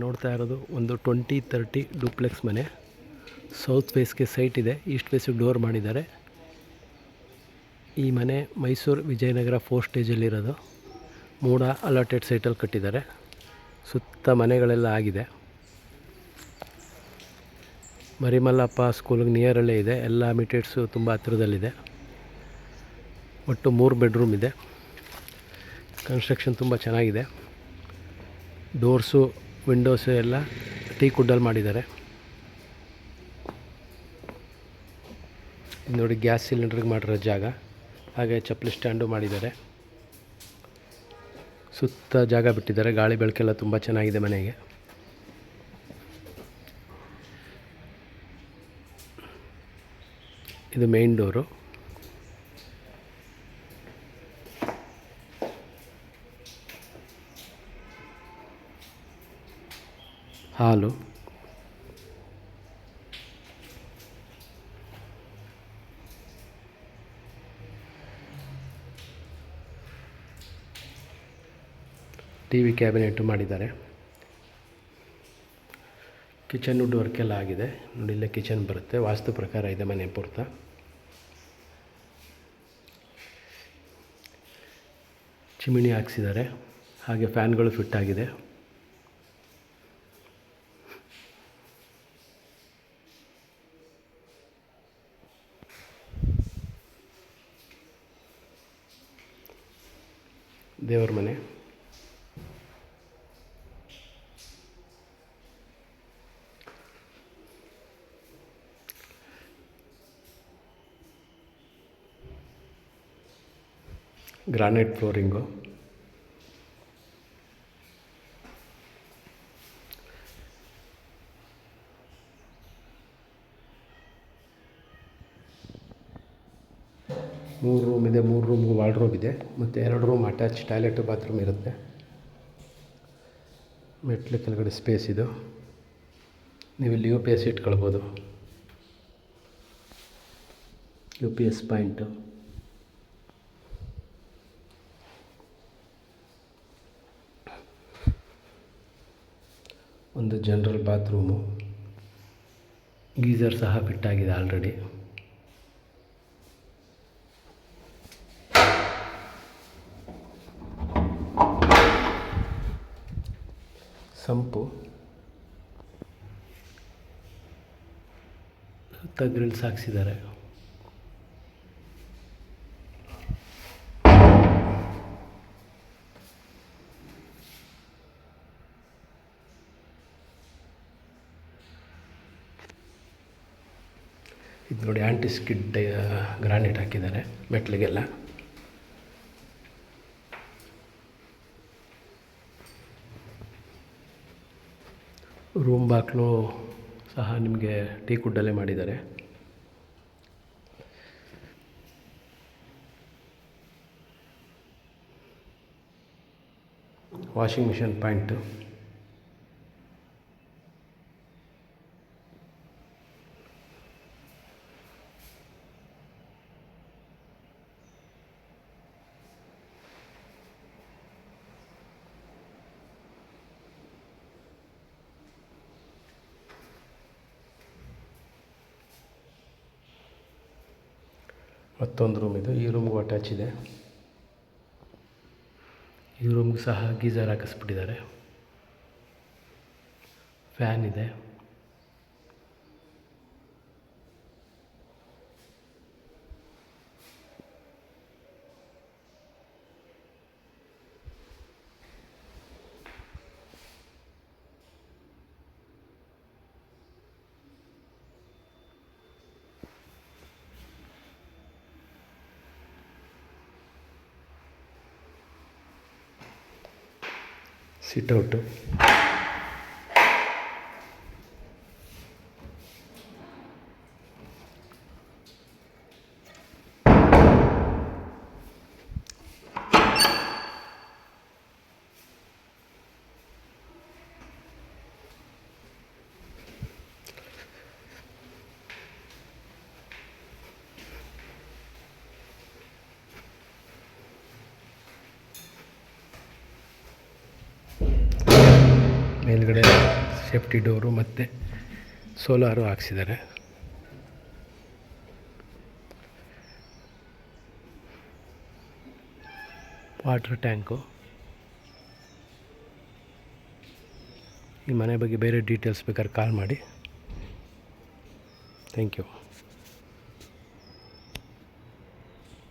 ನೋಡ್ತಾ ಇರೋದು ಒಂದು 20-30 ಡೂಪ್ಲೆಕ್ಸ್ ಮನೆ. ಸೌತ್ ಫೇಸ್ಗೆ ಸೈಟ್ ಇದೆ, ಈಸ್ಟ್ ಫೇಸಿಗೆ ಡೋರ್ ಮಾಡಿದ್ದಾರೆ. ಈ ಮನೆ ಮೈಸೂರು ವಿಜಯನಗರ 4 ಸ್ಟೇಜಲ್ಲಿರೋದು. ಮೂಡ ಅಲಾಟೆಡ್ ಸೈಟಲ್ಲಿ ಕಟ್ಟಿದ್ದಾರೆ. ಸುತ್ತ ಮನೆಗಳೆಲ್ಲ ಆಗಿದೆ. ಮರಿಮಲ್ಲಪ್ಪ ಸ್ಕೂಲಿಗೆ ನಿಯರಲ್ಲೇ ಇದೆ. ಎಲ್ಲ ಅಮಿಟೇಡ್ಸು ತುಂಬ ಹತ್ತಿರದಲ್ಲಿದೆ. ಒಟ್ಟು 3 ಬೆಡ್ರೂಮ್ ಇದೆ. ಕನ್ಸ್ಟ್ರಕ್ಷನ್ ತುಂಬ ಚೆನ್ನಾಗಿದೆ. ಡೋರ್ಸು ವಿಂಡೋಸು ಎಲ್ಲ ಟೀಕ್ ವುಡ್ಡಲ್ಲಿ ಮಾಡಿದ್ದಾರೆ. ನೋಡಿ, ಗ್ಯಾಸ್ ಸಿಲಿಂಡ್ರಿಗೆ ಮಾಡಿರೋ ಜಾಗ. ಹಾಗೆ ಚಪ್ಪಲಿ ಸ್ಟ್ಯಾಂಡು ಮಾಡಿದ್ದಾರೆ. ಸುತ್ತ ಜಾಗ ಬಿಟ್ಟಿದ್ದಾರೆ. ಗಾಳಿ ಬೆಳಕೆಲ್ಲ ತುಂಬ ಚೆನ್ನಾಗಿದೆ ಮನೆಗೆ. ಇದು ಮೇನ್ ಡೋರು. ಹಾಲು, ಟಿ ವಿ ಕ್ಯಾಬಿನೆಟ್ಟು ಮಾಡಿದ್ದಾರೆ. ಕಿಚನ್ ವುಡ್ ವರ್ಕೆಲ್ಲ ಆಗಿದೆ. ನೋಡಿ, ಇಲ್ಲೇ ಕಿಚನ್ ಬರುತ್ತೆ. ವಾಸ್ತು ಪ್ರಕಾರ ಇದೆ ಮನೆ ಪೂರ್ತ. ಚಿಮಿಣಿ ಹಾಕ್ಸಿದ್ದಾರೆ. ಹಾಗೆ ಫ್ಯಾನ್ಗಳು ಫಿಟ್ ಆಗಿದೆ. ದೇವ್ರ ಮನೆ. Granite flooring. ಮೂರು ರೂಮ್ ಇದೆ. 3 ರೂಮ್ಗೂ ವಾರ್ಡ್ರೋಬ್ ಇದೆ. ಮತ್ತು 2 ರೂಮ್ ಅಟ್ಯಾಚ್ ಟಾಯ್ಲೆಟು ಬಾತ್ರೂಮ್ ಇರುತ್ತೆ. ಮೆಟ್ಲು ಕೆಳಗಡೆ ಸ್ಪೇಸ್ ಇದು. ನೀವು ಇಲ್ಲಿ UPS ಇಟ್ಕೊಳ್ಬೋದು. UPS point. ಒಂದು ಜನರಲ್ ಬಾತ್ರೂಮು. ಗೀಝರ್ ಸಹ ಫಿಟ್ ಆಗಿದೆ ಆಲ್ರೆಡಿ. ಸಂಪು. ಸುತ್ತ ಗ್ರಿಲ್ಸ್ ಹಾಕ್ಸಿದ್ದಾರೆ. ಇದು ನೋಡಿ, ಆಂಟಿ ಸ್ಕಿಡ್ ಗ್ರಾನೈಟ್ ಹಾಕಿದ್ದಾರೆ ಮೆಟ್ಲಿಗೆಲ್ಲ. ರೂಮ್ ಬಾಕ್ಲು ಸಹ ನಿಮಗೆ ಟೀಕ್ ವುಡ್ಡಲ್ಲೇ ಮಾಡಿದ್ದಾರೆ. Washing machine point. ಮತ್ತೊಂದು ರೂಮ್ ಇದು. ಈ ರೂಮ್ಗೂ ಅಟ್ಯಾಚ್ ಇದೆ. ಈ ರೂಮ್ಗೂ ಸಹ ಗೀಝರ್ ಹಾಕಿಸ್ಬಿಟ್ಟಿದ್ದಾರೆ. ಫ್ಯಾನ್ ಇದೆ. ಸಿಟ್ಔಟು. ಮೇಲ್ಗಡೆ ಸೇಫ್ಟಿ ಡೋರು ಮತ್ತು ಸೋಲಾರು ಹಾಕ್ಸಿದ್ದಾರೆ. Water tank. ಈ ಮನೆ ಬಗ್ಗೆ ಬೇರೆ ಡೀಟೇಲ್ಸ್ ಬೇಕಾದ್ರೆ ಕಾಲ್ ಮಾಡಿ. Thank you.